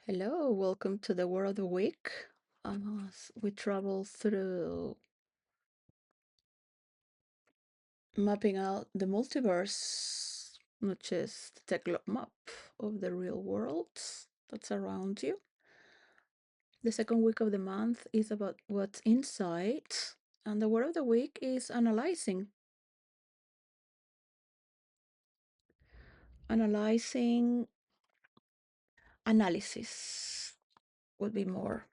Hello, welcome to the Word of the Week. We travel through mapping out the multiverse, not just the tech map of the real world that's around you. The second week of the month is about what's inside, and the Word of the Week is analyzing. Analyzing, analysis would be more,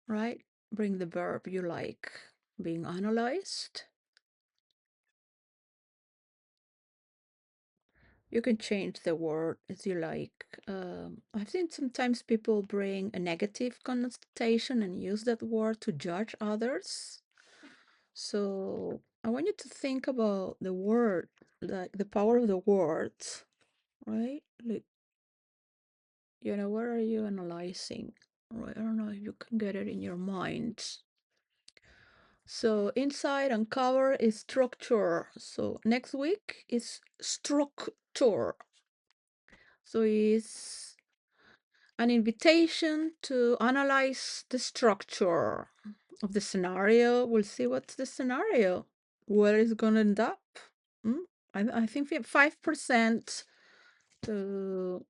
right? Bring the verb you like, being analyzed. You can change the word as you like. I've seen sometimes people bring a negative connotation and use that word to judge others. So I want you to think about the word, like the power of the words, right? Like, what are you analyzing? Right? I don't know if you can get it in your mind. So inside and cover is structure. So next week is structure. So it's an invitation to analyze the structure of the scenario. We'll see what's the scenario, where it's going to end up. Mm? I think 5% to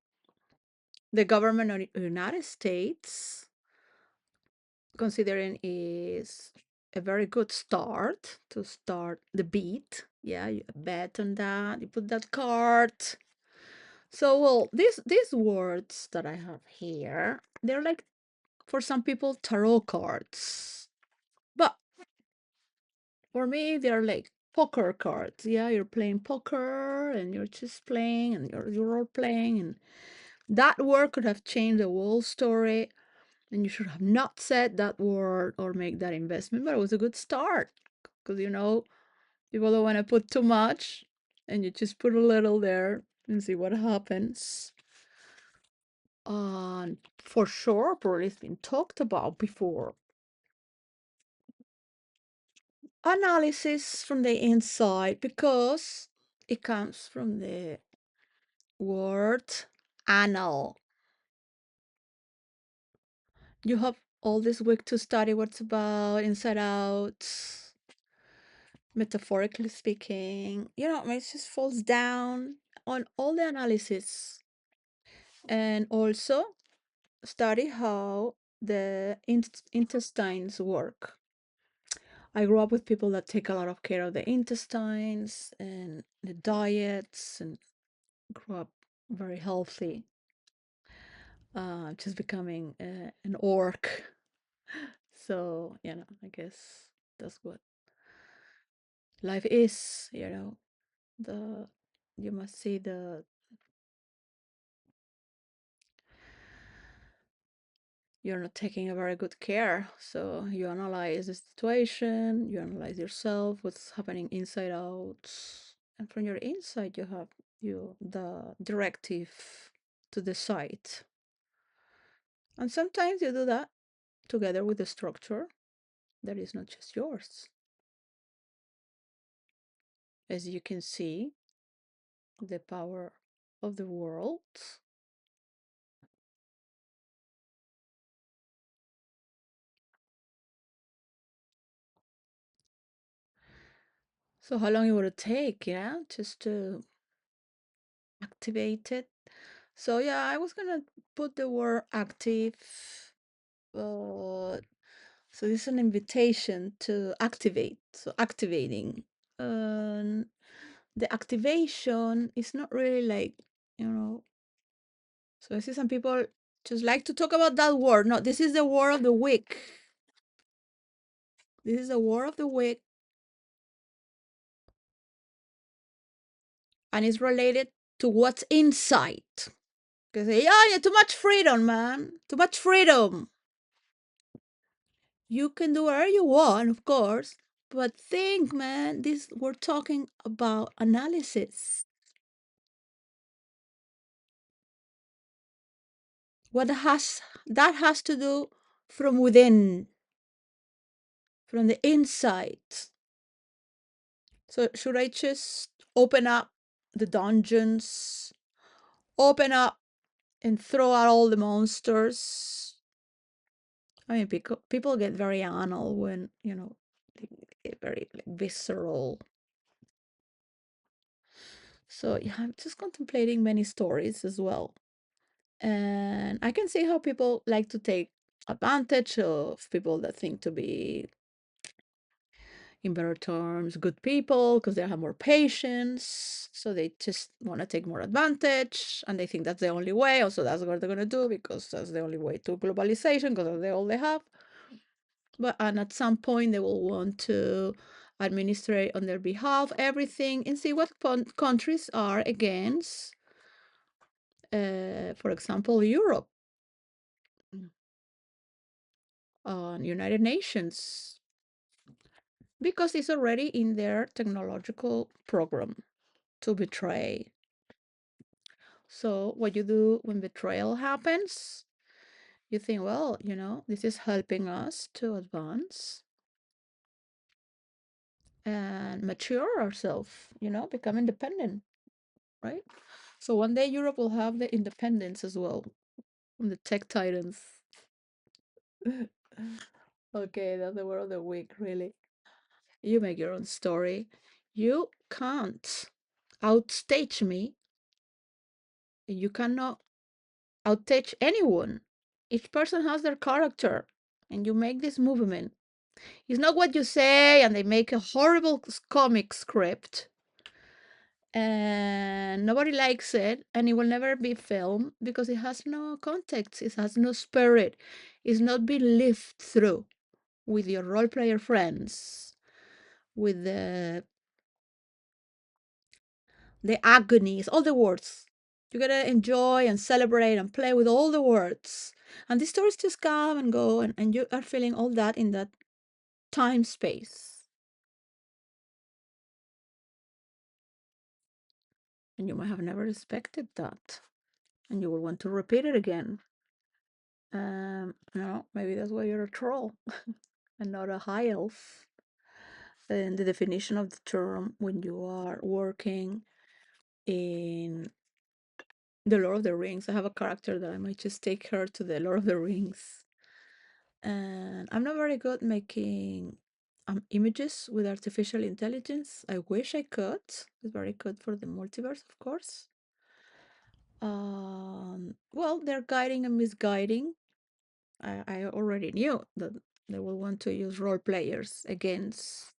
the government of the United States, considering is a very good start to start the beat. Yeah, you bet on that. You put that card. So, well, these words that I have here, they're like for some people tarot cards, but for me they're like poker cards. Yeah, you're playing poker and you're just playing and you're role playing, and that word could have changed the whole story, and you should have not said that word or make that investment, but it was a good start because people don't want to put too much, and you just put a little there and see what happens. For sure, probably it's been talked about before. Analysis from the inside, because it comes from the word anal. You have all this week to study what's about inside out, metaphorically speaking. It just falls down on all the analysis, and also study how the intestines work. I grew up with people that take a lot of care of the intestines and the diets, and grew up very healthy, just becoming an orc. So, I guess that's what life is. The you must see you're not taking a very good care. So you analyze the situation, you analyze yourself, what's happening inside out, and from your inside you have the directive to decide. And sometimes you do that together with the structure that is not just yours. As you can see, the power of the world. So how long it would take, yeah, just to activate it? So yeah, I was gonna put the word active. Uh, so this is an invitation to activate. So activating. Um, the activation is not really like, you know. So I see some people just like to talk about that word. No, this is the word of the week. This is the word of the week, and it's related to what's inside. Because yeah, too much freedom, man. Too much freedom. You can do whatever you want, of course, but think, man. This we're talking about analysis. What has that has to do from within, from the inside. So should I just open up the dungeons, open up and throw out all the monsters. I mean, people get very anal when, they get very like, visceral. So yeah, I'm just contemplating many stories as well. And I can see how people like to take advantage of people that think to be, in better terms, good people because they have more patience. So they just want to take more advantage and they think that's the only way. Also, that's what they're going to do because that's the only way to globalization because that's all they have. And at some point, they will want to administrate on their behalf everything and see what countries are against, for example, Europe, United Nations, because it's already in their technological program to betray. So what you do when betrayal happens, you think, well, this is helping us to advance and mature ourselves, become independent, right? So one day Europe will have the independence as well from the tech titans. Okay, that's the word of the week, really. You make your own story. You can't outstage me. You cannot outstage anyone. Each person has their character, and you make this movement. It's not what you say, and they make a horrible comic script, and nobody likes it, and it will never be filmed because it has no context, it has no spirit, it's not been lived through with your role player friends, with the agonies, all the words. You gotta enjoy and celebrate and play with all the words. And these stories just come and go, and you are feeling all that in that time space. And you might have never expected that. And you will want to repeat it again. Maybe that's why you're a troll and not a high elf. And the definition of the term when you are working in the Lord of the Rings. I have a character that I might just take her to the Lord of the Rings. And I'm not very good making images with artificial intelligence. I wish I could. It's very good for the multiverse, of course. Well, they're guiding and misguiding. I already knew that they will want to use role players against.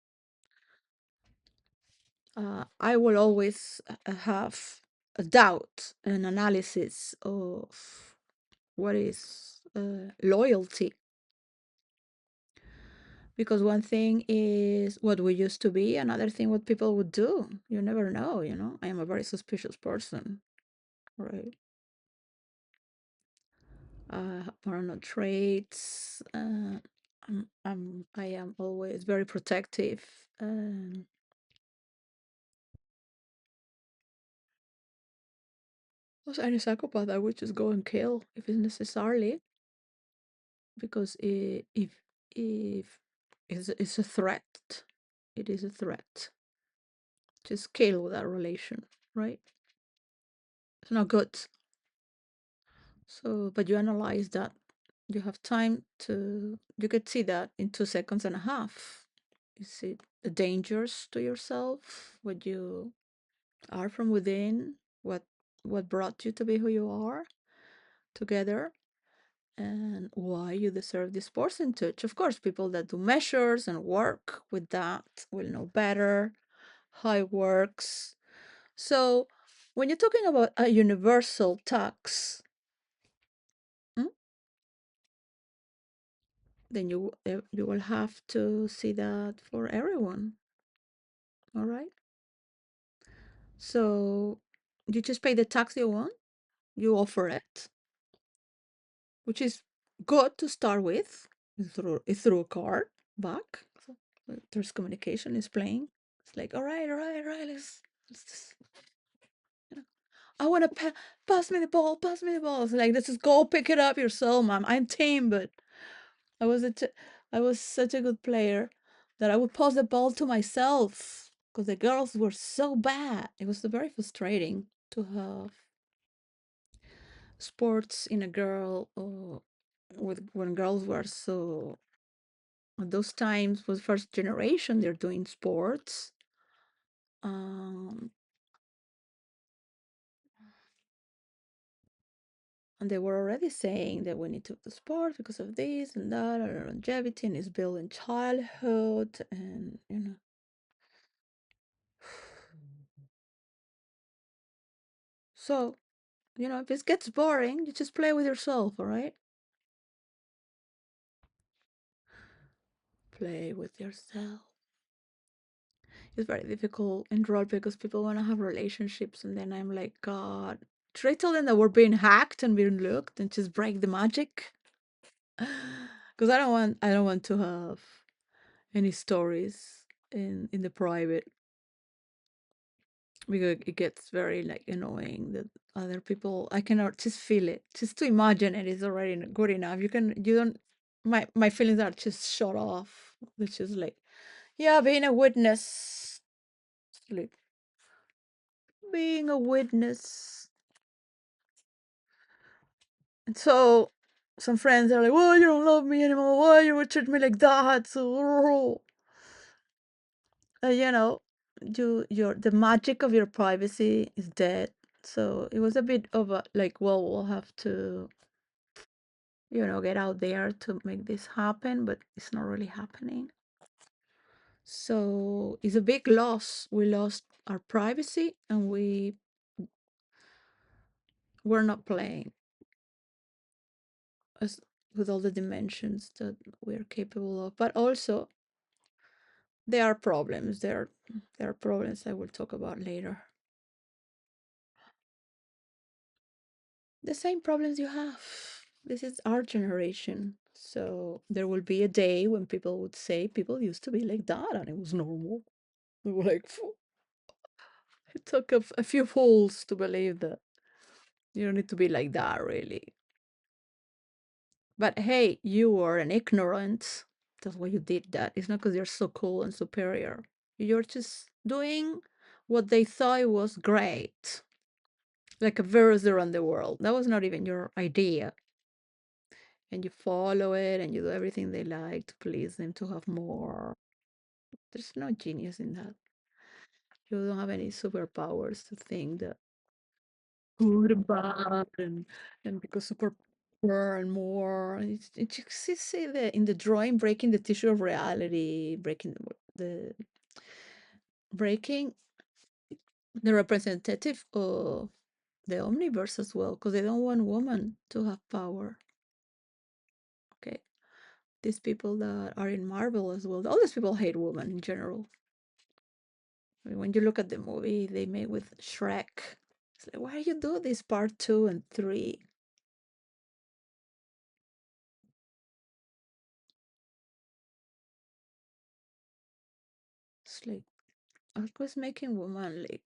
I will always have a doubt, an analysis of what is loyalty. Because one thing is what we used to be, another thing what people would do. You never know. I am a very suspicious person, right? Paranoid traits. I am always very protective. Also, any psychopath I would just go and kill if it's necessarily, because if it's a threat, it is a threat. Just kill that relation, right? It's not good. So, but you analyze that. You have time to. You could see that in 2 seconds and a half. You see the dangers to yourself, what you are from within, what brought you to be who you are together, and why you deserve this percentage. Of course, people that do measures and work with that will know better how it works. So, when you're talking about a universal tax, mm, then you will have to see that for everyone. All right. So you just pay the tax you want. You offer it, which is good to start with. It's through a card back. So there's communication is playing. It's like, all right, let's just, I want to pass me the ball, pass me the ball. It's like, let's just go pick it up yourself, mom. I'm tame, but I was I was such a good player that I would pass the ball to myself because the girls were so bad. It was very frustrating to have sports in a girl, with when girls were so at those times was first generation they're doing sports. Um, and they were already saying that we need to do sport because of this and that, and longevity, and it's built in childhood, and so if it gets boring, you just play with yourself, all right? Play with yourself. It's very difficult in role because people want to have relationships, and then I'm like, God, should I tell them that we're being hacked and being looked and just break the magic? Because I don't want to have any stories in the private, because it gets very like annoying that other people, I cannot just feel it, just to imagine it is already good enough. You don't, my feelings are just shut off. It's just like, yeah, being a witness, like being a witness. And so some friends are like, well, you don't love me anymore, why you would treat me like that, so you know, your the magic of your privacy is dead. So it was a bit of a like, well, we'll have to, get out there to make this happen, but it's not really happening. So it's a big loss. We lost our privacy, and we're not playing as with all the dimensions that we're capable of. But also there are problems. There are problems I will talk about later. The same problems you have. This is our generation. So there will be a day when people would say people used to be like that and it was normal. We were like, "Phew." It took a few fools to believe that you don't need to be like that, really. But hey, you were an ignorant. That's why you did that. It's not because you're so cool and superior. You're just doing what they thought was great, like a virus around the world. That was not even your idea. And you follow it and you do everything they like to please them to have more. There's no genius in that. You don't have any superpowers to think that good and bad, and because super more and more. It exists in the drawing, breaking the tissue of reality, the breaking the representative of the omniverse as well, because they don't want women to have power. Okay, these people that are in Marvel as well, all these people hate women in general. I mean, when you look at the movie they made with Shrek, it's like, why you do this part 2 and 3? It's like always making women like,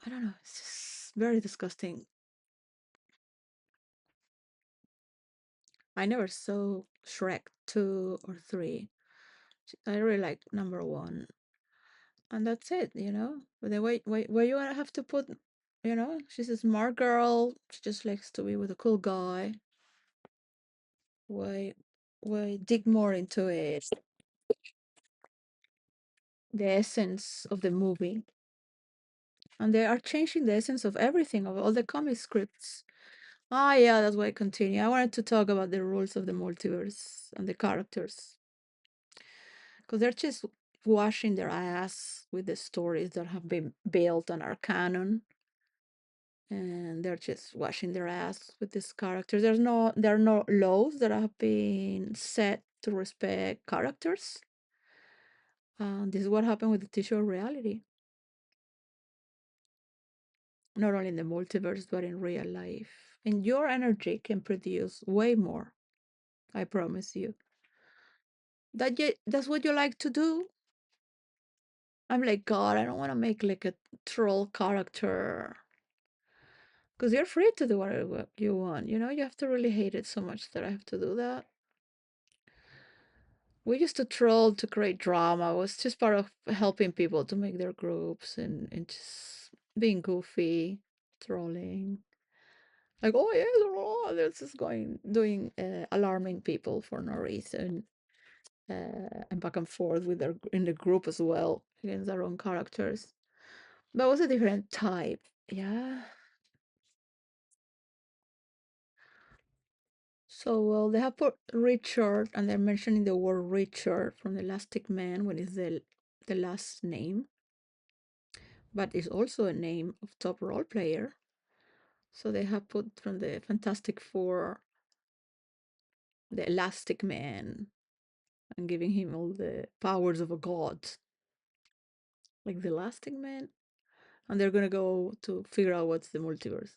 I don't know, it's just very disgusting. I never saw Shrek 2 or 3. I really like number one, and that's it. But then why you wanna have to put, she's a smart girl. She just likes to be with a cool guy. Why, why dig more into it? The essence of the movie, and they are changing the essence of everything of all the comic scripts. Ah, yeah, that's why I continue. I wanted to talk about the rules of the multiverse and the characters, because they're just washing their ass with the stories that have been built on our canon, and they're just washing their ass with these characters. There are no laws that have been set to respect characters. This is what happened with the tissue of reality, not only in the multiverse but in real life. And your energy can produce way more. I promise you. That's what you like to do. I'm like, God, I don't want to make like a troll character. Because you're free to do whatever you want. You have to really hate it so much that I have to do that. We used to troll to create drama. It was just part of helping people to make their groups, and just being goofy, trolling. Like, oh yes, oh, this is going doing alarming people for no reason, and back and forth with their in the group as well against their own characters. But it was a different type. Yeah. So well, they have put Richard, and they're mentioning the word Richard from the Elastic Man when it's the last name, but it's also a name of top role player. So they have put from the Fantastic Four the Elastic Man and giving him all the powers of a god, like the Elastic Man. And they're gonna go to figure out what's the multiverse.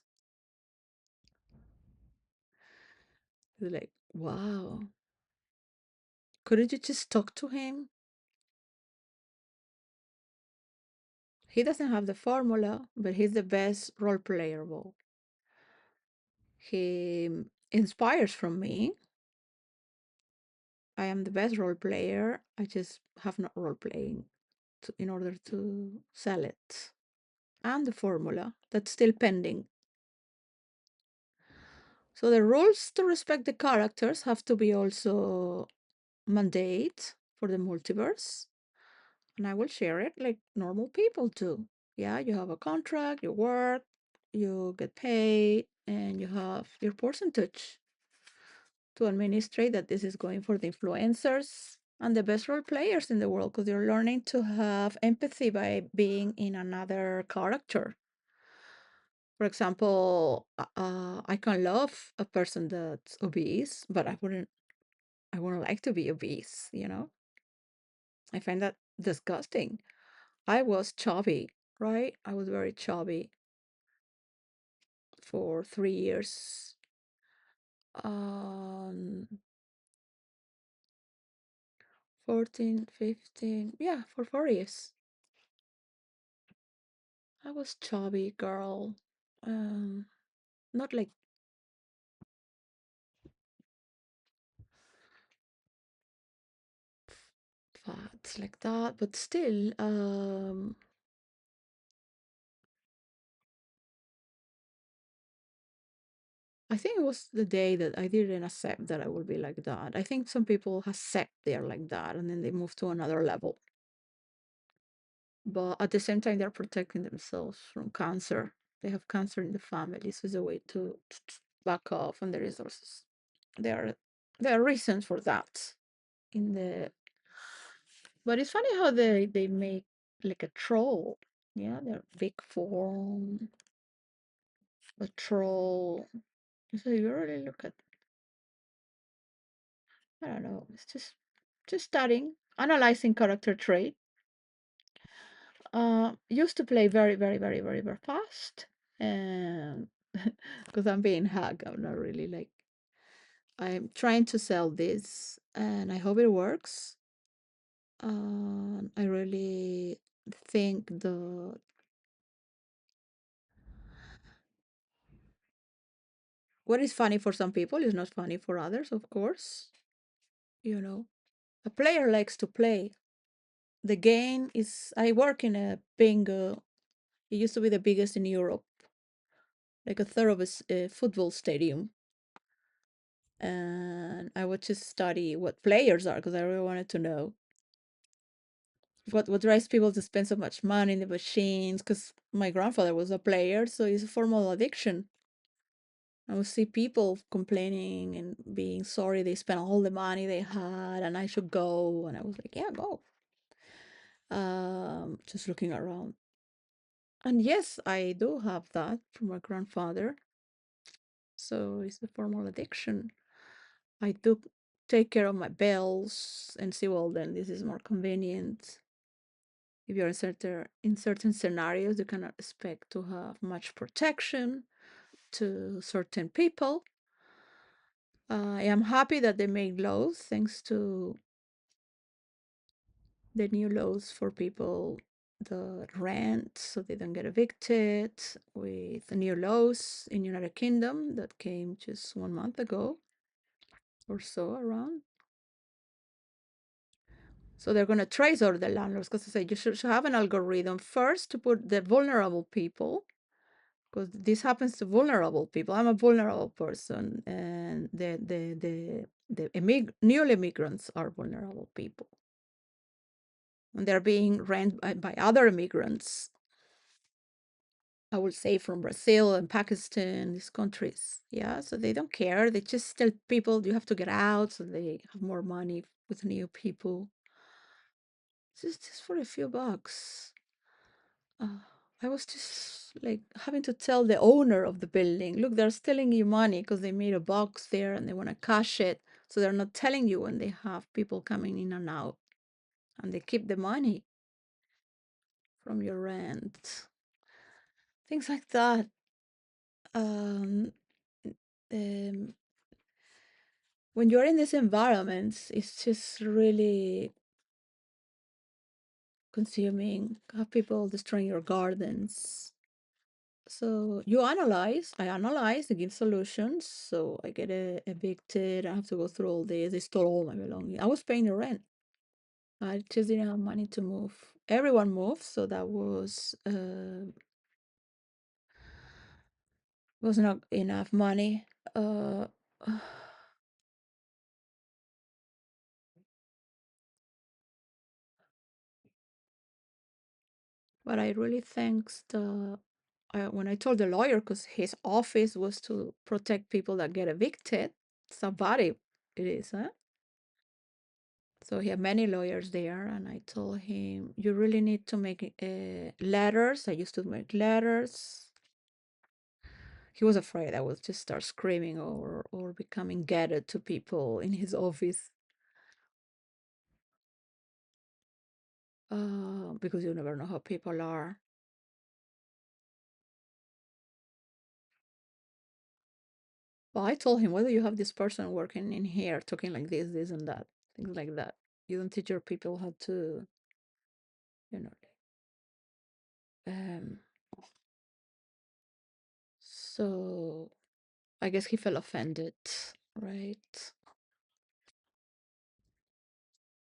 It's like, wow, couldn't you just talk to him? He doesn't have the formula, but he's the best role player. He inspires from me. I am the best role player. I just have not role playing in order to sell it. And the formula that's still pending. So the rules to respect the characters have to be also mandate for the multiverse. And I will share it like normal people do. Yeah, you have a contract, you work, you get paid, and you have your percentage to administrate that this is going for the influencers and the best role players in the world because you're learning to have empathy by being in another character. For example, I can love a person that's obese, but I wouldn't like to be obese, you know? I find that disgusting. I was chubby, right? I was very chubby for 3 years. 14, 15, yeah, for 4 years. I was chubby girl. Um, not like fat like that, but still, I think it was the day that I didn't accept that I would be like that. I think some people accept they're like that and then they move to another level. But at the same time, they're protecting themselves from cancer. They have cancer in the family, so it's a way to back off on the resources. There there are reasons for that in the but it's funny how they make like a troll. Yeah, they're big form, a troll. So you really look at I don't know, it's just studying, analyzing character trait. Used to play very, very, very, very, very fast. And because I'm being hacked, I'm not really like I'm trying to sell this and I hope it works. I really think the what is funny for some people is not funny for others, of course. You know, a player likes to play. The game is I work in a bingo. It used to be the biggest in Europe, like a third of a football stadium. And I would just study what players are because I really wanted to know what drives people to spend so much money in the machines. Because my grandfather was a player, so it's a formal addiction. I would see people complaining and being sorry they spent all the money they had and I should go. And I was like, yeah, go. Just looking around. And yes, I do have that from my grandfather. So it's a formal addiction. I do take care of my bills and see, well, then this is more convenient. If you're in certain scenarios, you cannot expect to have much protection to certain people. I am happy that they made laws thanks to the new laws for people the rent so they don't get evicted with the new laws in United Kingdom that came just 1 month ago or so around. So they're going to trace all the landlords because they say you should have an algorithm first to put the vulnerable people because this happens to vulnerable people. I'm a vulnerable person, and new immigrants are vulnerable people, and they're being rent by other immigrants. I would say from Brazil and Pakistan, these countries. Yeah, so they don't care. They just tell people you have to get out, so they have more money with new people. Just for a few bucks. Uh, I was just like having to tell the owner of the building, look, they're stealing you money because they made a box there and they want to cash it. So they're not telling you when they have people coming in and out, and they keep the money from your rent. Things like that. Um, um, when you're in these environments, it's just really consuming. Have people destroying your gardens. So I analyze, I give solutions. So I get evicted. I have to go through all this. They stole all my belongings. I was paying the rent. I just didn't have money to move. Everyone moved, so that was not enough money. Uh, but I really thanks the when I told the lawyer, because his office was to protect people that get evicted. Somebody it is, huh? So he had many lawyers there, and I told him, "You really need to make letters." I used to make letters. He was afraid I would just start screaming or becoming gathered to people in his office, because you never know how people are. Well, I told him, "Whether you have this person working in here talking like this, and that, things like that. You don't teach your people how to, you know." Um, so I guess he felt offended, right?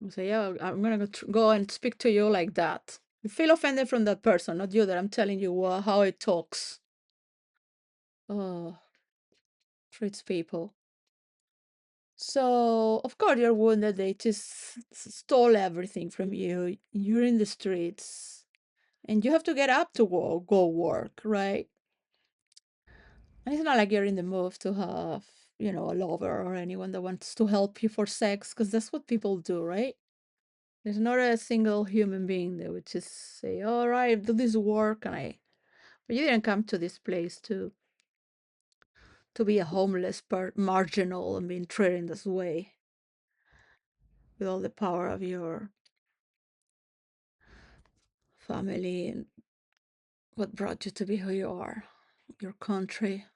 I say, yeah, I'm gonna go and speak to you like that. You feel offended from that person, not you. That I'm telling you how it talks. Oh, treats people. So of course you're wounded. They just stole everything from you. You're in the streets, and you have to get up to go work, right? And it's not like you're in the mood to have, a lover or anyone that wants to help you for sex, because that's what people do, right? There's not a single human being that would just say, "All right, do this work," and I. But you didn't come to this place to be a homeless, marginal, and being treated in this way with all the power of your family and what brought you to be who you are, your country.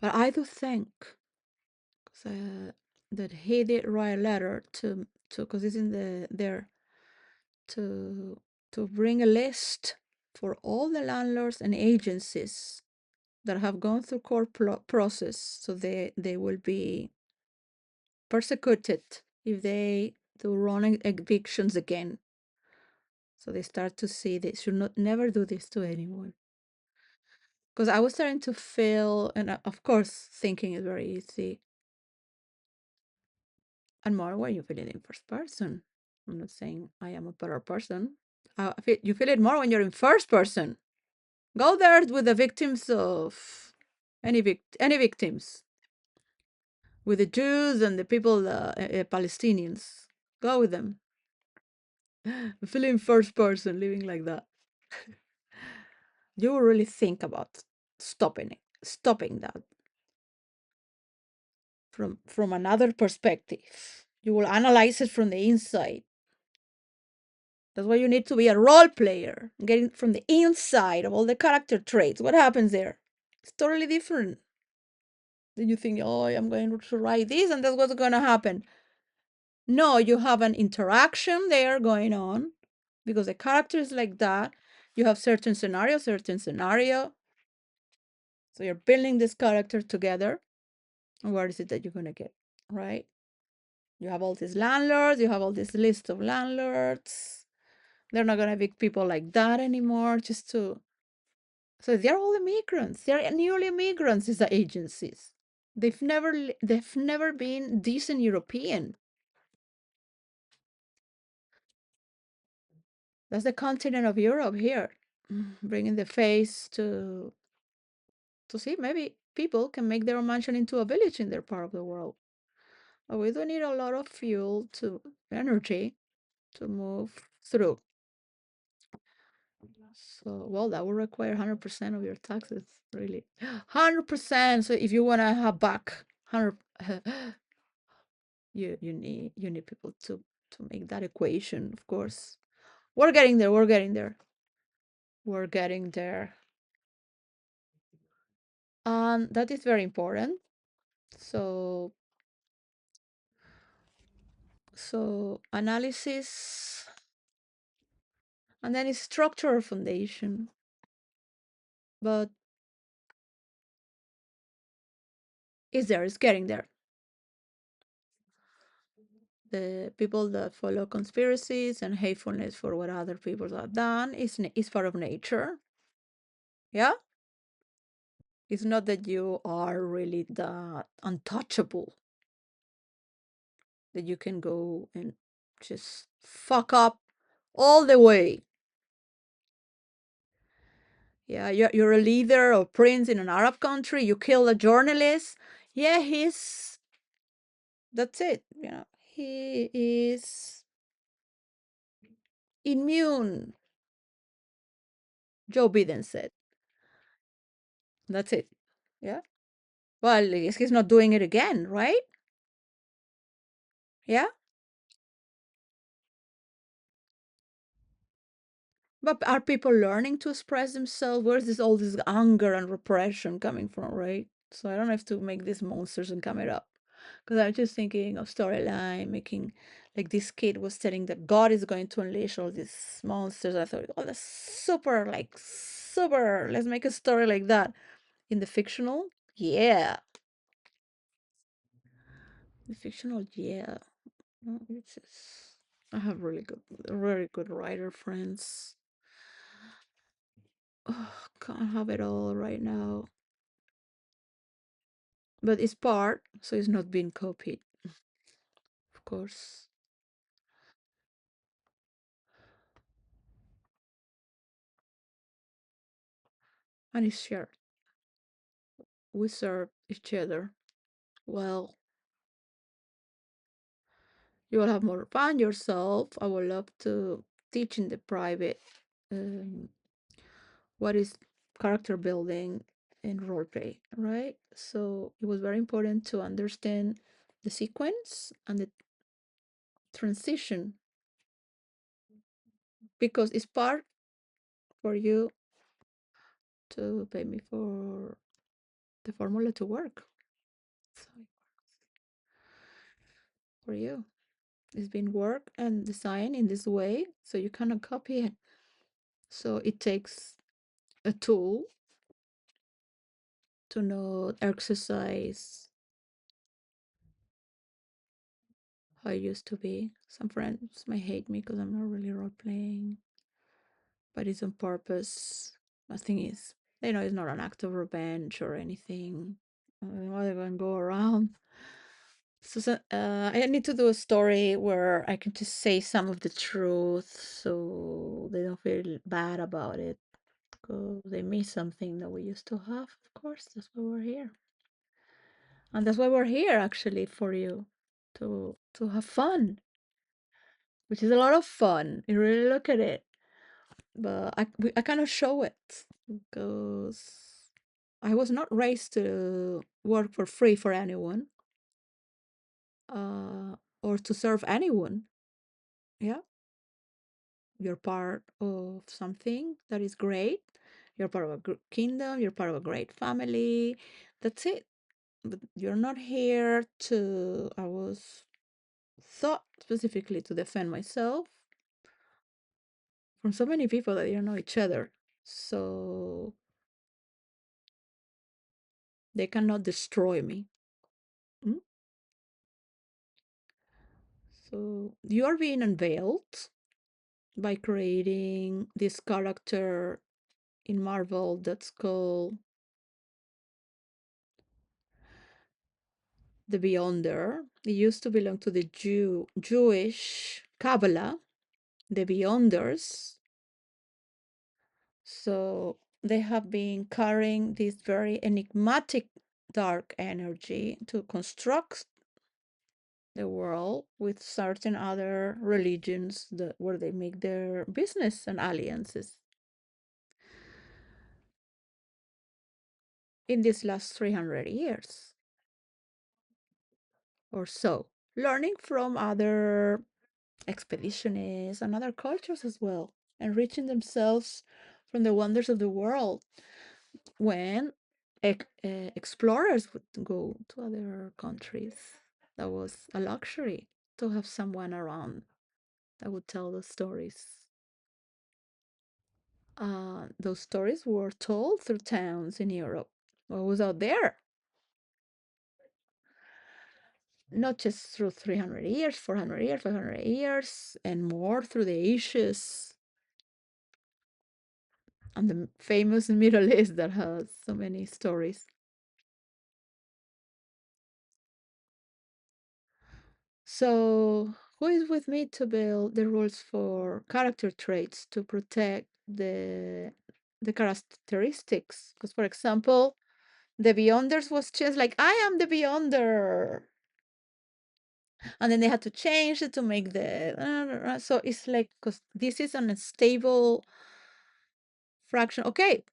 But I do think that he did write a letter to because it's in there to bring a list for all the landlords and agencies that have gone through court process, so they will be persecuted if they do wrong evictions again. So they start to see they should not never do this to anyone. Because I was starting to feel, and of course, thinking is very easy, and more when you feel it in first person. I'm not saying I am a better person. You feel it more when you're in first person. Go there with the victims of any victims, with the Jews and the people, Palestinians. Go with them. Feel in first person, living like that. You will really think about stopping that from another perspective. You will analyze it from the inside. That's why you need to be a role player, getting from the inside of all the character traits. What happens there? It's totally different. Then you think, oh, I'm going to write this, and that's what's going to happen. No, you have an interaction there going on because the character is like that. You have certain scenario, certain scenario. So you're building this character together. And what is it that you're going to get, right? You have all these landlords, you have all this list of landlords. They're not gonna evict people like that anymore. Just to so they're all immigrants. They're newly immigrants. These are agencies. They've never been decent European. That's the continent of Europe here, bringing the face to see maybe people can make their mansion into a village in their part of the world. But we do need a lot of fuel to energy to move through. So, well, that will require 100% of your taxes, really. 100%. So if you want to have back 100, you need people to make that equation, of course. We're getting there. We're getting there. We're getting there. And that is very important. So analysis and then it's structural foundation. But it's getting there. The people that follow conspiracies and hatefulness for what other people have done is part of nature. Yeah, it's not that you are really that untouchable that you can go and just fuck up all the way. Yeah, you're a leader or prince in an Arab country. You kill a journalist. Yeah, he's that's it. He is immune. Joe Biden said. That's it. Yeah. Well, I guess he's not doing it again, right? Yeah. But are people learning to express themselves? Where's all this anger and repression coming from, right? So I don't have to make these monsters and come it up. Because I'm just thinking of storyline, making like this kid was telling that God is going to unleash all these monsters. I thought, oh, that's super, like super. Let's make a story like that. In the fictional, yeah. The fictional, yeah. No, it's just I have really good writer friends. Oh, can't have it all right now. But it's part, so it's not being copied, of course. And it's shared. We serve each other. Well, you will have more fun yourself. I would love to teach in the private um, what is character building in roleplay, right? So it was very important to understand the sequence and the transition because it's part for you to pay me for the formula to work. So for you, it's been work and design in this way, so you cannot copy it. So it takes a tool to not exercise how I used to be. Some friends might hate me because I'm not really role playing, but it's on purpose. The thing is, they know it's not an act of revenge or anything. Why they gonna go around? I need to do a story where I can just say some of the truth so they don't feel bad about it because they miss something that we used to have. Of course, that's why we're here. And that's why we're here actually for you to have fun, which is a lot of fun. You really look at it. But I cannot show it because I was not raised to work for free for anyone or to serve anyone. Yeah, you're part of something that is great. You're part of a kingdom. You're part of a great family. That's it. But you're not here to. I was thought specifically to defend myself from so many people that didn't know each other. So they cannot destroy me. Mm? So you are being unveiled. by creating this character in Marvel that's called the Beyonder. It used to belong to the Jewish Kabbalah, the Beyonders. So they have been carrying this very enigmatic dark energy to construct the world with certain other religions where they make their business and alliances in these last 300 years or so, learning from other expeditionists and other cultures as well, enriching themselves from the wonders of the world when explorers would go to other countries. That was a luxury to have someone around that would tell the stories. Those stories were told through towns in Europe. What was out there? Not just through 300 years, 400 years, 500 years, and more through the ages and the famous Middle East that has so many stories. So, who is with me to build the rules for character traits to protect the characteristics? Because, for example, the Beyonders was just like, I am the Beyonder. And then they had to change it to make the. So it's like, because this is an unstable fraction. Okay,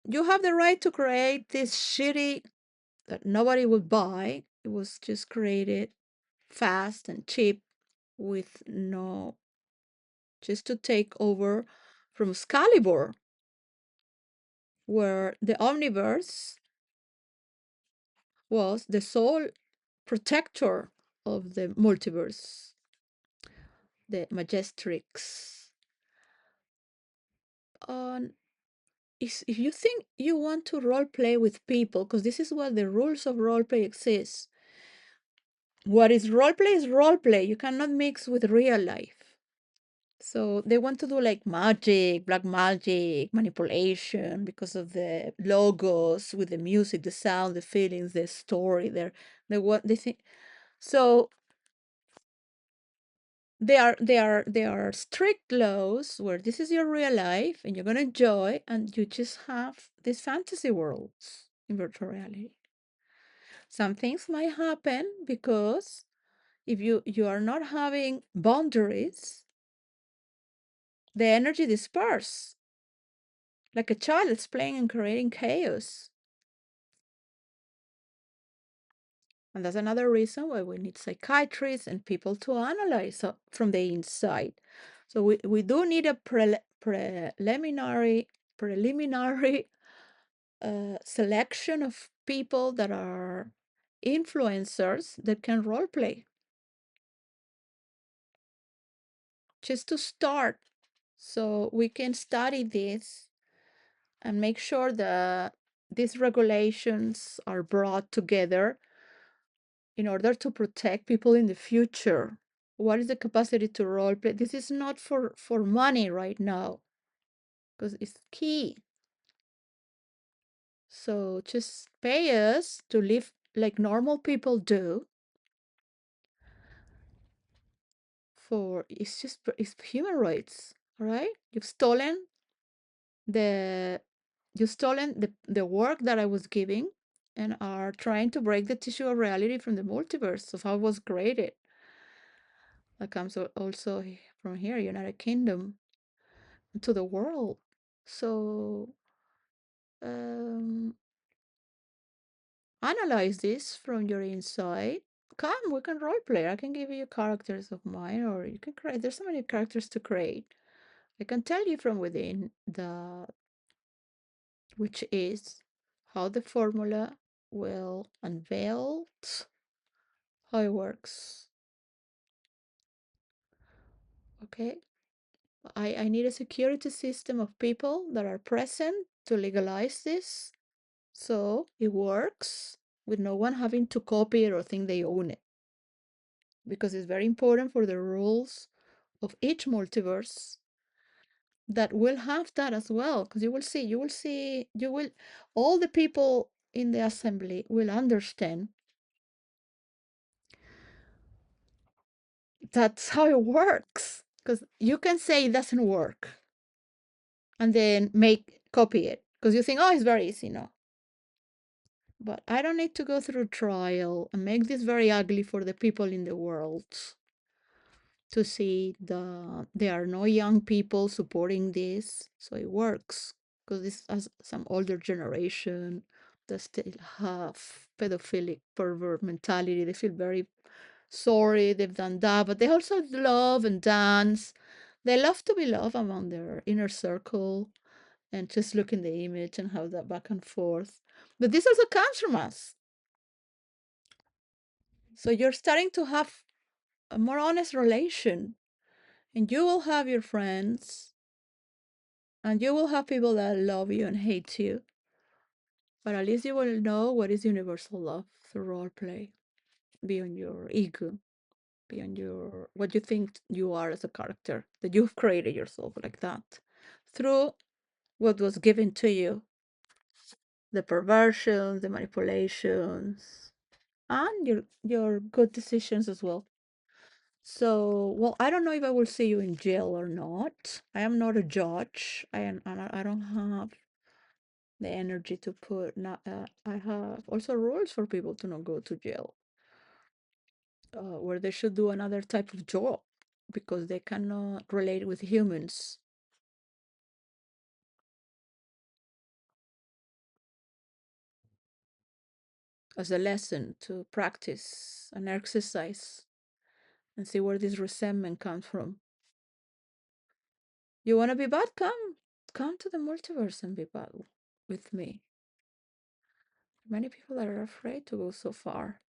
you have the right to create this shitty that nobody would buy. It was just created fast and cheap with no, just to take over from Excalibur, where the Omniverse was the sole protector of the multiverse, the Majestrix. On if you think you want to role play with people, because this is what the rules of role play exist. What is role play is role play. You cannot mix with real life. So they want to do like magic, black magic, manipulation because of the logos with the music, the sound, the feelings, the story. They what they think. So they are strict laws where this is your real life and you're gonna enjoy, and you just have these fantasy worlds in virtual reality. Some things might happen because if you are not having boundaries, the energy disperses like a child is playing and creating chaos. And that's another reason why we need psychiatrists and people to analyze from the inside. So we do need a preliminary selection of people that are influencers that can role play just to start, so we can study this and make sure that these regulations are brought together in order to protect people in the future. What is the capacity to role play? This is not for money right now because it's key. So just pay us to live like normal people do. For it's human rights, all right? The you've stolen the work that I was giving and are trying to break the tissue of reality from the multiverse of how it was created. That comes also from here, United Kingdom, to the world. So um, analyze this from your inside. Come, we can role play. I can give you characters of mine, or you can create. There's so many characters to create. I can tell you from within which is how the formula will unveil how it works. Okay. I need a security system of people that are present to legalize this so it works with no one having to copy it or think they own it. Because it's very important for the rules of each multiverse that will have that as well, because you will, all the people in the assembly will understand that's how it works. Because you can say it doesn't work and then copy it because you think, oh, it's very easy. No, but I don't need to go through trial and make this very ugly for the people in the world to see there are no young people supporting this, so it works because this has some older generation that still have pedophilic pervert mentality. They feel very sorry they've done that, but they also love and dance. They love to be loved among their inner circle and just look in the image and have that back and forth. But this also comes from us. So you're starting to have a more honest relation, and you will have your friends, and you will have people that love you and hate you. But at least you will know what is universal love through role play, beyond your ego, beyond your what you think you are as a character, that you've created yourself like that through what was given to you, the perversions, the manipulations, and your good decisions as well. So, well, I don't know if I will see you in jail or not. I am not a judge. I don't have the energy to put. Not, I have also rules for people to not go to jail, where they should do another type of job because they cannot relate with humans as a lesson to practice and exercise and see where this resentment comes from. You want to be bad? Come to the multiverse and be bad with me. Many people are afraid to go so far.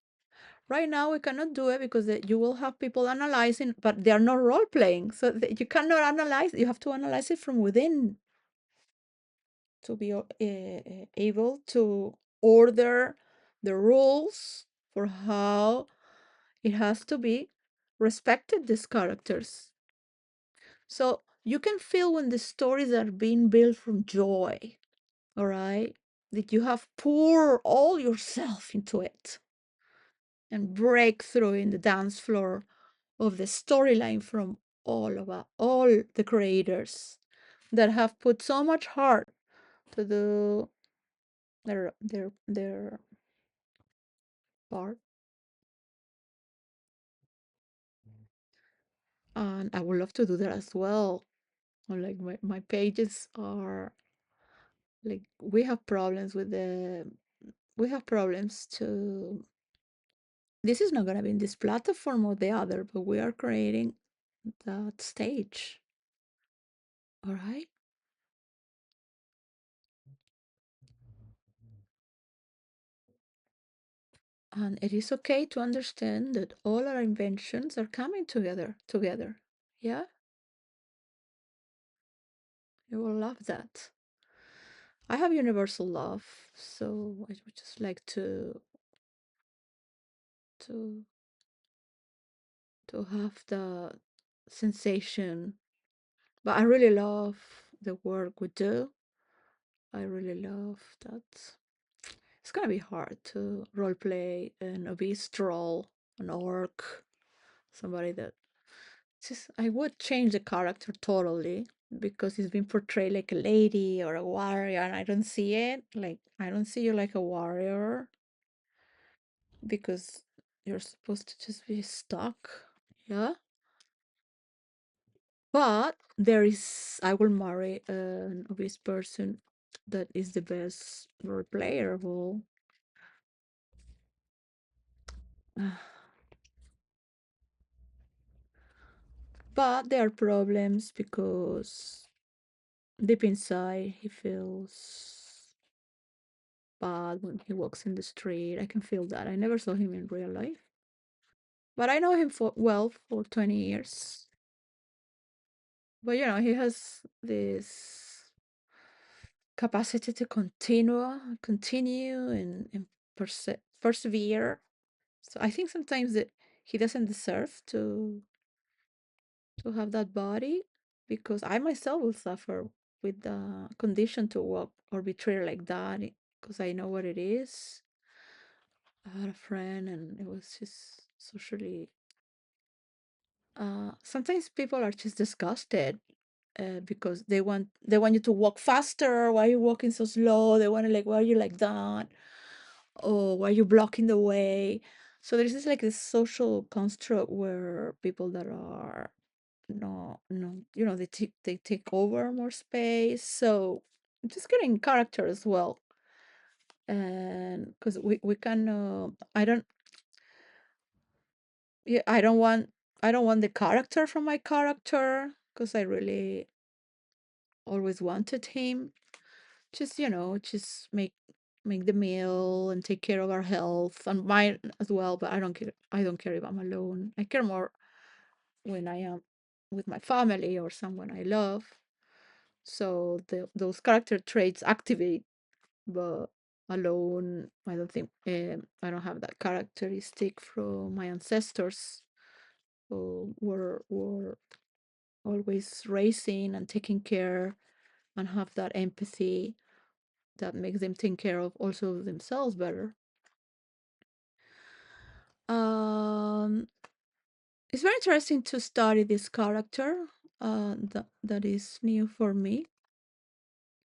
Right now, we cannot do it because you will have people analyzing, but they are not role playing. So you cannot analyze, you have to analyze it from within to be able to order the rules for how it has to be respected, these characters. So you can feel when the stories are being built from joy, all right? That you have poured all yourself into it and break through in the dance floor of the storyline from all the creators that have put so much heart to do their part. And I would love to do that as well. Like my pages are like we have problems to this is not gonna be in this platform or the other, but we are creating that stage. All right. And it is okay to understand that all our inventions are coming together. Yeah, you will love that. I have universal love, so I would just like to to have the sensation. But I really love the work we do. I really love that. It's gonna be hard to role play an obese troll, an orc, somebody that just I would change the character totally because he's been portrayed like a lady or a warrior, and I don't see it. Like I don't see you like a warrior because you're supposed to just be stuck. Yeah. But there is I will marry an obese person that is the best role player of all. But there are problems because deep inside he feels bad when he walks in the street. I can feel that. I never saw him in real life, but I know him for 20 years. But he has this capacity to continue and persevere. So I think sometimes that he doesn't deserve to have that body because I myself will suffer with the condition to walk or be treated like that because I know what it is. I had a friend and it was just socially. Sometimes people are just disgusted because they want you to walk faster. Why are you walking so slow? They want to like, why are you like that? Or why are you blocking the way? So there's this like this social construct where people that are no, they take over more space. So just getting character as well, and because we can, yeah, I don't want the character from my character because I really always wanted him. Just just make the meal and take care of our health and mine as well. But I don't care if I'm alone. I care more when I am with my family or someone I love. So those character traits activate, but alone, I don't think, I don't have that characteristic from my ancestors who were always raising and taking care and have that empathy that makes them take care of also themselves better. Um, it's very interesting to study this character. That is new for me.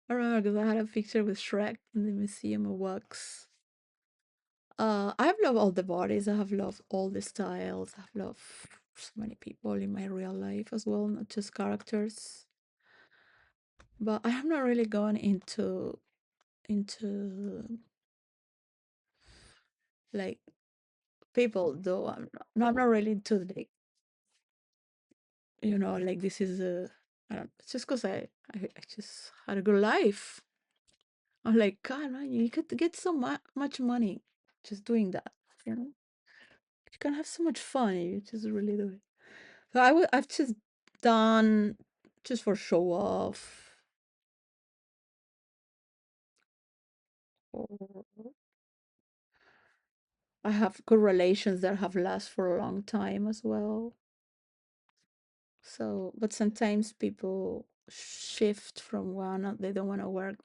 I remember because I had a picture with Shrek in the Museum of Wax. I've loved all the bodies. I have loved all the styles. I've loved so many people in my real life as well, not just characters. But I have not really gone into like people though. I'm not really into like like this is a. I don't. It's just because I just had a good life. I'm like, God, man, you could get so much money just doing that. You know, you can have so much fun. You just really do it. So I've just done just for show off. Or I have good relations that have lasted for a long time as well. So, but sometimes people shift from one, they don't want to work,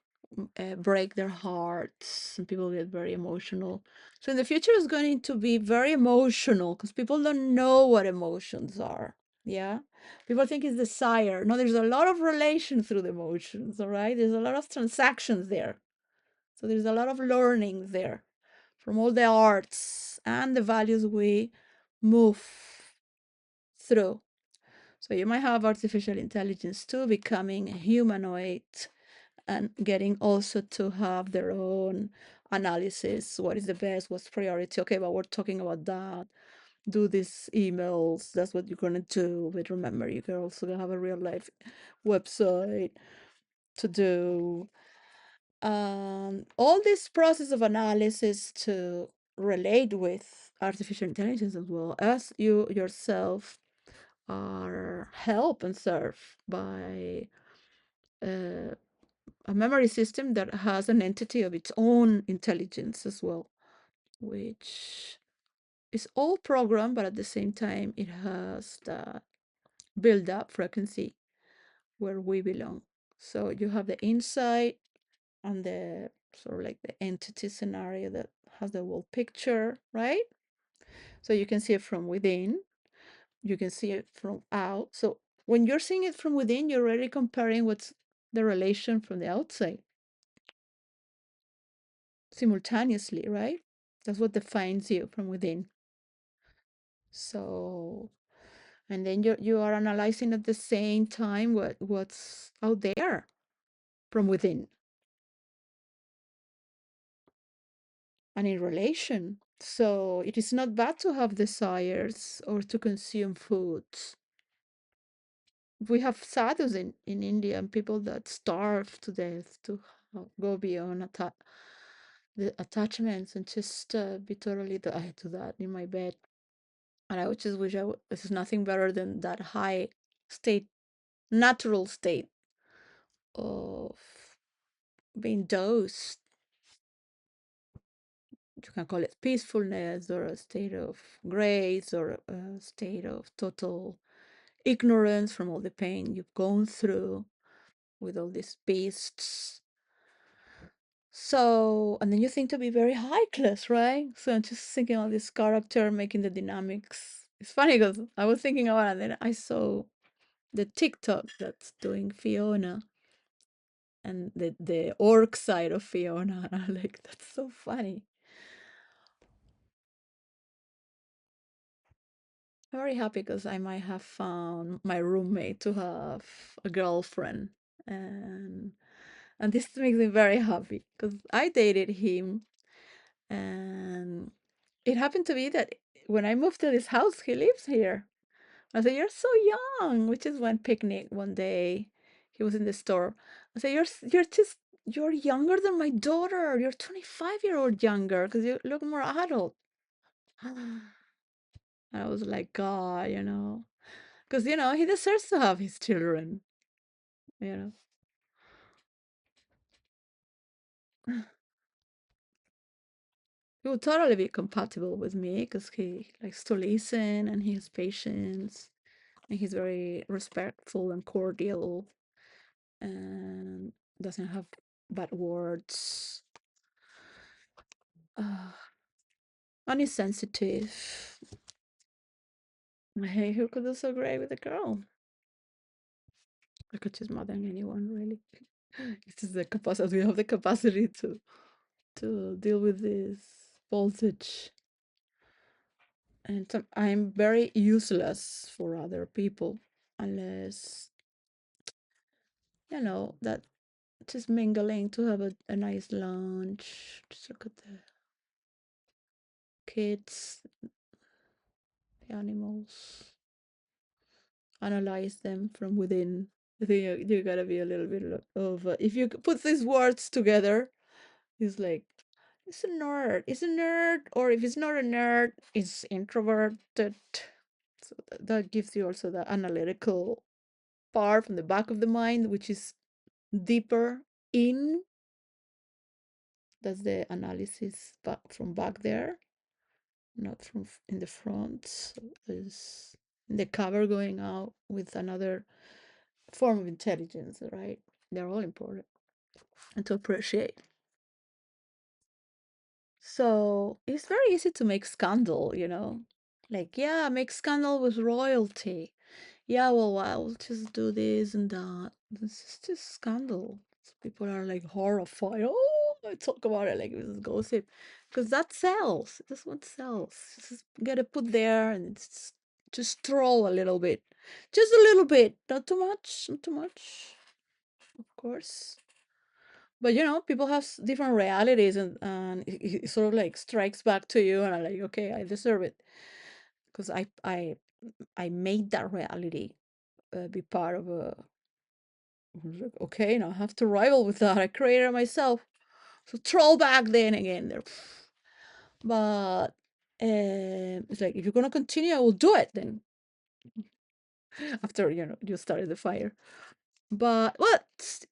break their hearts, and people get very emotional. So, in the future, is going to be very emotional because people don't know what emotions are. Yeah. People think it's desire. No, there's a lot of relation through the emotions. All right. There's a lot of transactions there. So, there's a lot of learning there from all the arts and the values we move through. So you might have artificial intelligence too becoming humanoid and getting also to have their own analysis. What is the best? What's priority? Okay, but we're talking about that. Do these emails. That's what you're gonna do. But remember, you can also have a real life website to do. All this process of analysis to relate with artificial intelligence as well as you yourself are helped and served by uh, a memory system that has an entity of its own intelligence as well, which is all programmed, but at the same time, it has the build up frequency where we belong. So you have the inside and the sort of like the entity scenario that has the whole picture, right? So you can see it from within, you can see it from out. So when you're seeing it from within, you're already comparing what's the relation from the outside simultaneously, right? That's what defines you from within. So, and then you are analyzing at the same time what's out there from within and in relation. So it is not bad to have desires or to consume foods. We have sadhus in India and people that starve to death to go beyond the attachments and just be totally I do that in my bed. And I would just wish this is nothing better than that high state, natural state of being dosed. You can call it peacefulness or a state of grace or a state of total ignorance, from all the pain you've gone through with all these beasts. So, and then you think to be very high class, right? So I'm just thinking of this character making the dynamics. It's funny because I was thinking about it, and then I saw the TikTok that's doing Fiona and the orc side of Fiona. And I'm like, that's so funny. I'm very happy because I might have found my roommate to have a girlfriend. And and this makes me very happy because I dated him, and it happened to be that when I moved to this house, he lives here. I said, "You're so young." We just went picnic one day. He was in the store. I said, "You're younger than my daughter. You're 25-year-old younger because you look more adult." I was like, God, because he deserves to have his children. You know, he would totally be compatible with me because he likes to listen and he has patience and he's very respectful and cordial and doesn't have bad words. And he's sensitive. Hey, who could do so great with a girl? I could choose more than anyone, really. It's just the capacity. We have the capacity to deal with this voltage. And I'm very useless for other people unless, that just mingling to have a nice lunch, just look at the kids, the animals, analyze them from within. I think you gotta be a little bit of, if you put these words together, it's like, it's a nerd. It's a nerd, or if it's not a nerd, it's introverted. So that gives you also the analytical part from the back of the mind, which is deeper in. That's the analysis back from back there, not from in the front. So there's the cover going out with another form of intelligence, right? They're all important and to appreciate. So it's very easy to make scandal. Like, yeah, make scandal with royalty. Yeah, well, I'll just do this and that. This is just scandal. So people are like horrified. Oh, I talk about it like this is gossip. Because that sells. That's what sells. Just get it put there and it's just troll a little bit. Just a little bit. Not too much. Not too much, of course. But people have different realities, and it sort of like strikes back to you, and I'm like, okay, I deserve it because I made that reality be part of a. Okay, now I have to rival with that. I created it myself. So troll back then again there. But it's like if you're gonna continue, I will do it then. After you started the fire. But what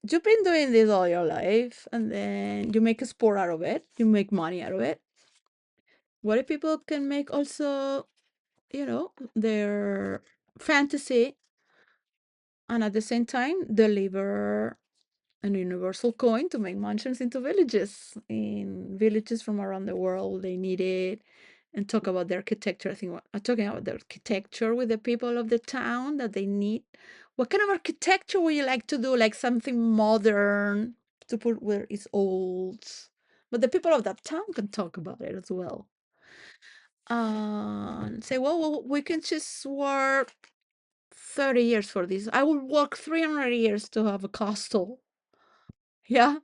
you've been doing this all your life, and then you make a sport out of it. You make money out of it. What if people can make also, their fantasy and at the same time deliver an universal coin to make mansions into villages in villages from around the world? They need it, and talk about the architecture. I think I'm talking about the architecture with the people of the town that they need. What kind of architecture would you like to do? Like something modern to put where it's old, but the people of that town can talk about it as well. And say, well, we can just work 30 years for this. I will work 300 years to have a castle. Yeah,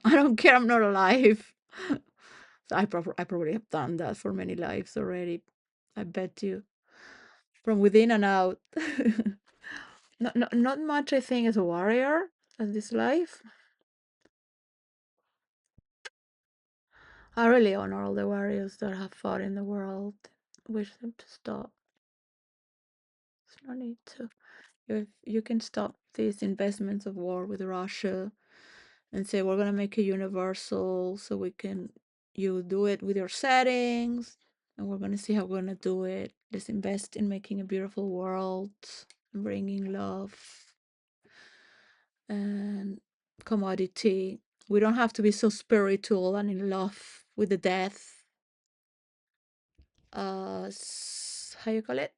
I don't care. I'm not alive. So I probably have done that for many lives already. I bet you, from within and out. Not much, I think, as a warrior in this life. I really honor all the warriors that have fought in the world. Wish them to stop. There's no need to. If you can stop these investments of war with Russia and say we're gonna make it universal, so we can you do it with your settings, and we're gonna see how we're gonna do it. Let's invest in making a beautiful world. bringing love and commodity. We don't have to be so spiritual and in love with the death. How you call it?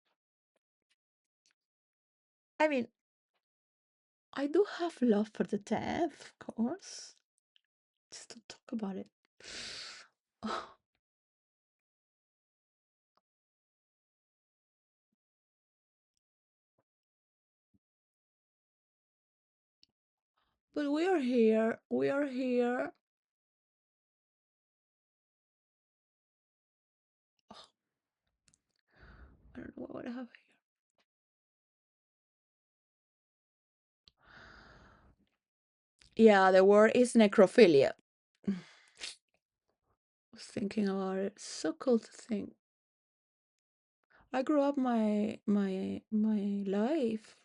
I mean, I do have love for the death, of course. Just don't talk about it. But we are here. We are here. Oh, I don't know what I have here. Yeah, the word is necrophilia. I was thinking about it. So cool to think. I grew up my life.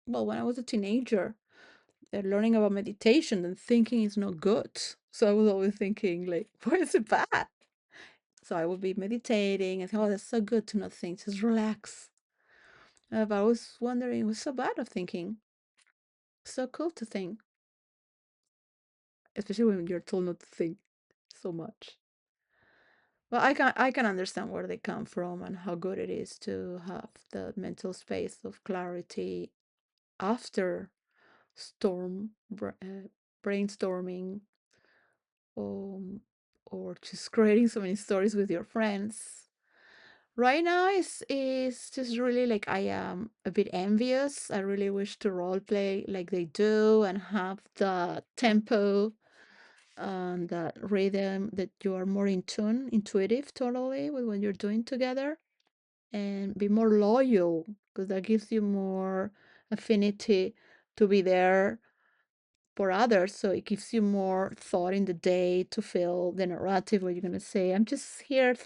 Well, when I was a teenager, learning about meditation and thinking is not good. So I was always thinking like, why is it bad? So I would be meditating and think, oh, that's so good to not think, just relax. But I was wondering, what's so bad of thinking? So cool to think, especially when you're told not to think so much. Well, I can understand where they come from and how good it is to have the mental space of clarity after brainstorming, um, or just creating so many stories with your friends. Right now is just really like I am a bit envious. I really wish to role play like they do and have the tempo and that rhythm that you are more in tune, intuitive totally with what you're doing together, and be more loyal because that gives you more affinity to be there for others. So it gives you more thought in the day to feel the narrative, what you're going to say. I'm just here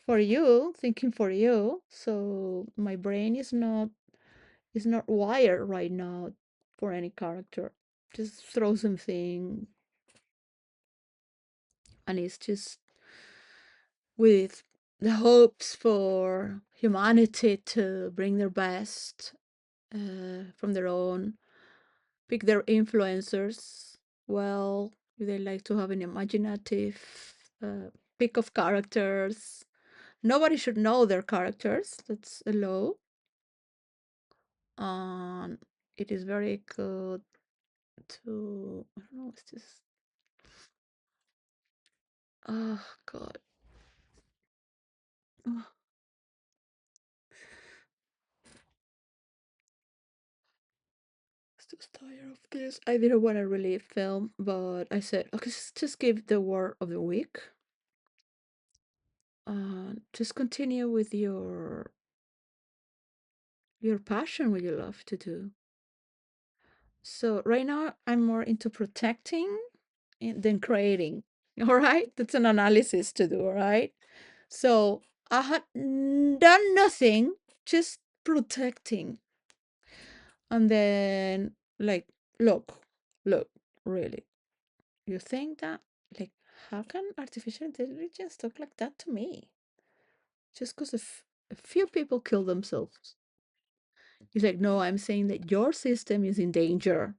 for you, thinking for you. So my brain is not wired right now for any character. Just throw something and it's just with the hopes for humanity to bring their best from their own, pick their influencers. Well, they like to have an imaginative pick of characters. Nobody should know their characters. That's a law. And it is very good to, I don't know, it's just, oh God. Oh, I'm just tired of this. I didn't want to really film, but I said, okay, just give the word of the week. Just continue with your passion, what you love to do. So right now I'm more into protecting than creating. All right, that's an analysis to do. All right, so I had done nothing, just protecting, and then like, look, look, really, you think that like how can artificial intelligence talk like that to me? Just because a few people kill themselves. He's like, no, I'm saying that your system is in danger.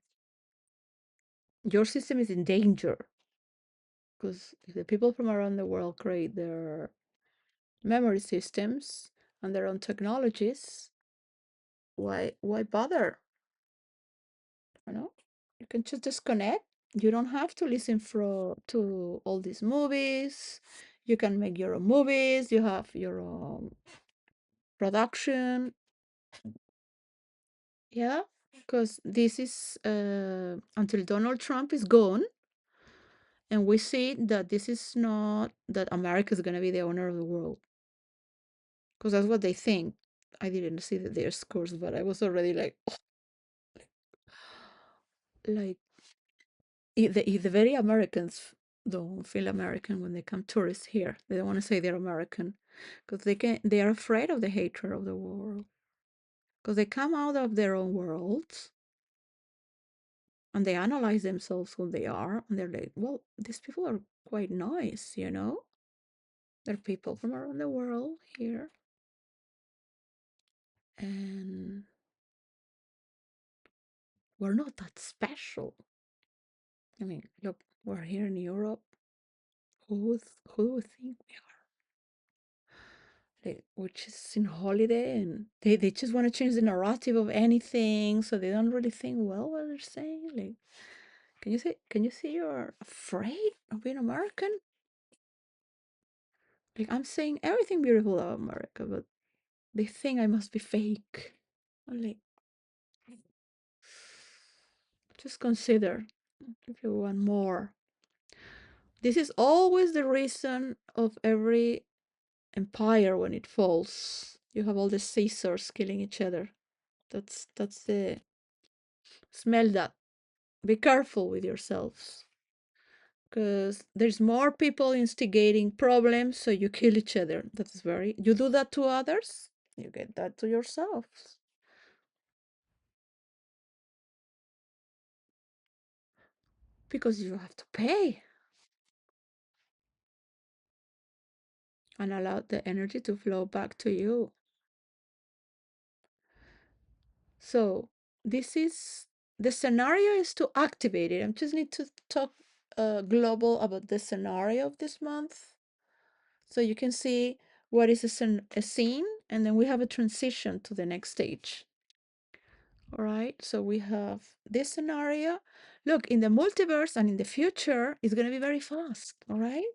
Your system is in danger because if the people from around the world create their memory systems and their own technologies, why bother? You know, you can just disconnect. You don't have to listen to all these movies. You can make your own movies. You have your own production. Yeah, because this is until Donald Trump is gone, and we see that this is not that America is going to be the owner of the world, because that's what they think. I didn't see their scores, but I was already like if the very Americans don't feel American when they come tourists here. They don't want to say they're American because they are afraid of the hatred of the world because they come out of their own worlds and they analyze themselves who they are and they're like, well, these people are quite nice. They're people from around the world here, and We're not that special. I mean, look, we're here in Europe. Who would think we are? We're just in holiday and they just want to change the narrative of anything, so they don't really think well what they're saying. Like, can you see you're afraid of being American? Like, I'm saying everything beautiful about America, but they think I must be fake. I'm like, just consider if you want more. This is always the reason of every empire when it falls. You have all the Caesars killing each other. That's the smell that. Be careful with yourselves because there's more people instigating problems, so you kill each other. That's very, you do that to others, you get that to yourselves because you have to pay and allow the energy to flow back to you. So this is the scenario is to activate it. I just need to talk global about the scenario of this month so you can see what is a scene, and then we have a transition to the next stage. All right, so we have this scenario. Look, in the multiverse and in the future, it's going to be very fast. All right,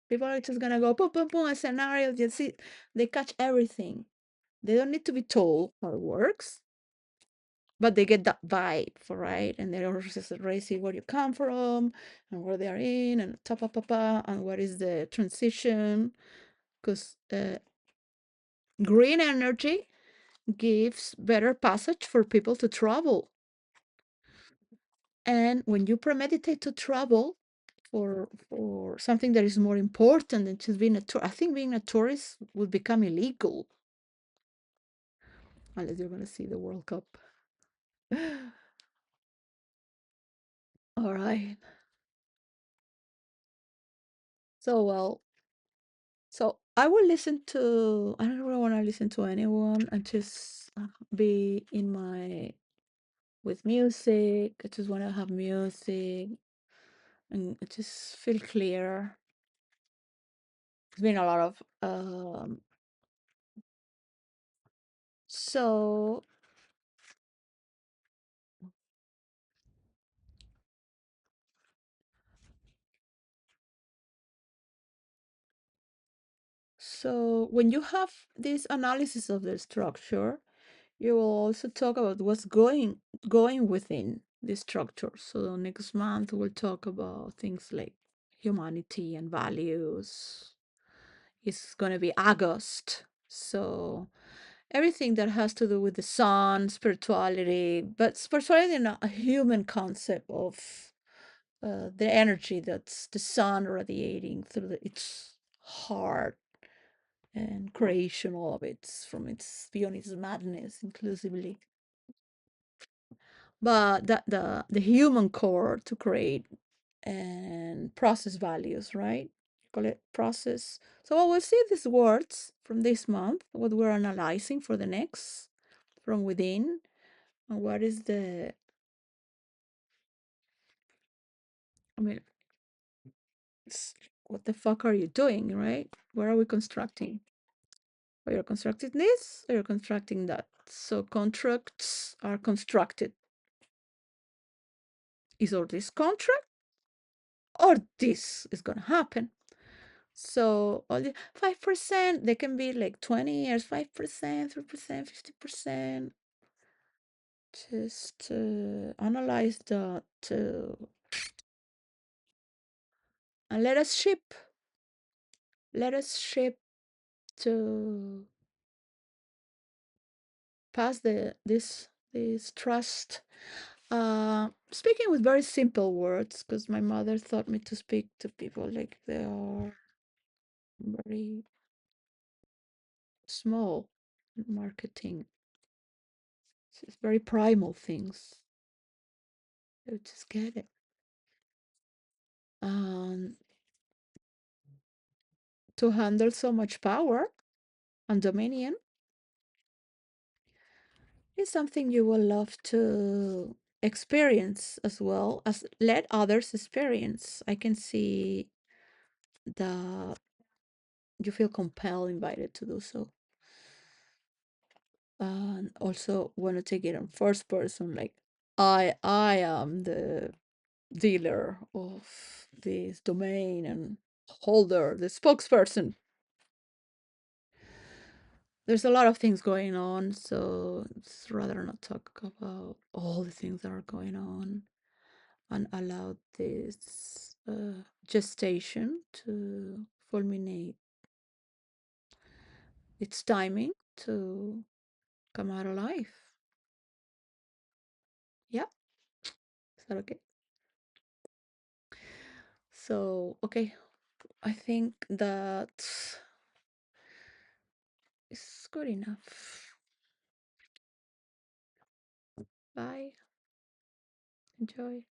people are just going to go boom, boom, boom, a scenario. You see, they catch everything. They don't need to be told how it works, but they get that vibe, all right? And they're also just already see where you come from and where they are in and ta pa pa pa and what is the transition. Because green energy gives better passage for people to travel. And when you premeditate to travel for something that is more important than just being a tour, I think being a tourist would become illegal unless you're going to see the World Cup. All right. So well, so I will listen to. I don't really want to listen to anyone and just be in my with music. I just want to have music and I just feel clear. It's been a lot of so so when you have this analysis of the structure, you will also talk about what's going within the structure. So next month we'll talk about things like humanity and values. It's going to be August. So everything that has to do with the sun, spirituality, but spirituality not a human concept of the energy that's the sun radiating through its heart and creation, all of it from its beyond its madness inclusively. But the human core to create and process values, right? Call it process. So we'll see these words from this month, what we're analyzing for the next from within, and what is the, I mean, what the fuck are you doing, right? Where are we constructing? Are you constructing this or you're constructing that? So contracts are constructed. Is or this contract or this is gonna happen? So only 5%, they can be like 20 years, 5%, 3%, 50%. Just analyze that and let us ship to pass this trust. Speaking with very simple words, because my mother taught me to speak to people like they are very small in marketing. It's very primal things. You just get it. And to handle so much power and dominion is something you will love to experience as well as let others experience. I can see that you feel compelled, invited to do so. And also want to take it on first person, like I am the dealer of this domain and holder, the spokesperson. There's a lot of things going on, so it's rather not talk about all the things that are going on and allow this gestation to fulminate its timing to come out alive. Yeah, is that okay? So, okay, I think that is good enough. Bye. Enjoy.